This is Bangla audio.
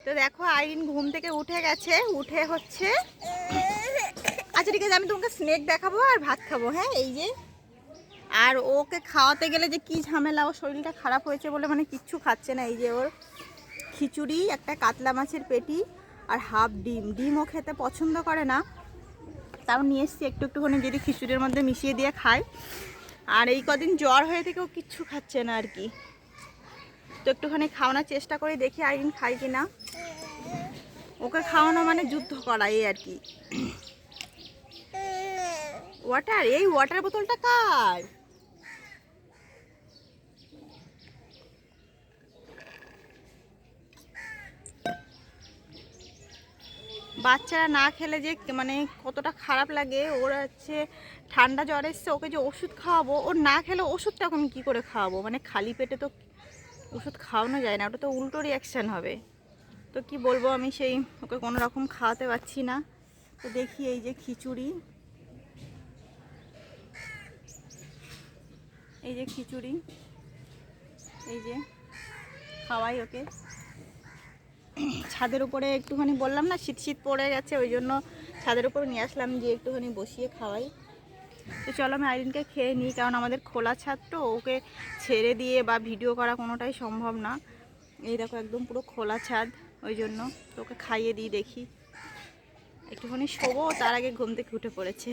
তো দেখো আইরিন ঘুম থেকে উঠে গেছে, উঠে হচ্ছে আচ্ছা ঠিক আছে আমি তোমাকে স্নেক দেখাবো আর ভাত খাবো। হ্যাঁ এই যে, আর ওকে খাওয়াতে গেলে যে কি ঝামেলা, ওর শরীরটা খারাপ হয়েছে বলে মানে কিচ্ছু খাচ্ছে না। এই যে ওর খিচুড়ি, একটা কাতলা মাছের পেটি আর হাফ ডিম। ডিম ও খেতে পছন্দ করে না, তাও নিয়ে এসছি একটুখানি যদি খিচুড়ির মধ্যে মিশিয়ে দিয়ে খায়। আর এই কদিন জ্বর হয়ে থেকে ও কিচ্ছু খাচ্ছে না আর কি। তো একটুখানি খাওয়ানোর চেষ্টা করে দেখি আইরিন খায় কিনা। ওকে খাওয়ানো মানে যুদ্ধ করা এই আর কি। ওয়াটার, এই ওয়াটার বোতলটা কার? বাচ্চারা না খেলে যে মানে কতটা খারাপ লাগে। ওর হচ্ছে ঠান্ডা জ্বর এসছে, ওকে যে ওষুধ খাওয়াবো, ওর না খেলে ওষুধটা আমি কী করে খাওয়াবো? মানে খালি পেটে তো ওষুধ খাওয়ানো যায় না, ওটা তো উল্টো রিয়াকশান হবে। তো কি বলবো, আমি সেই ওকে কোনো রকম খাওয়াতে পারছি না। তো দেখি এই যে খিচুড়ি, এই যে খিচুড়ি, এই যে খাওয়াই ওকে। ছাদের উপরে একটুখানি বললাম না শীত শীত পড়ে গেছে, ওই জন্য ছাদের উপরে নিয়ে আসলাম যে একটুখানি বসিয়ে খাওয়াই। তো চলো আমি আইরিনকে খেয়ে নিই, কারণ আমাদের খোলা ছাদ তো, ওকে ছেড়ে দিয়ে বা ভিডিও করা কোনোটাই সম্ভব না। এই দেখো একদম পুরো খোলা ছাদ, ওই জন্য তো ওকে খাইয়ে দিই। দেখি একটুখানি শোবো, তার আগে ঘুম থেকে উঠে পড়েছে।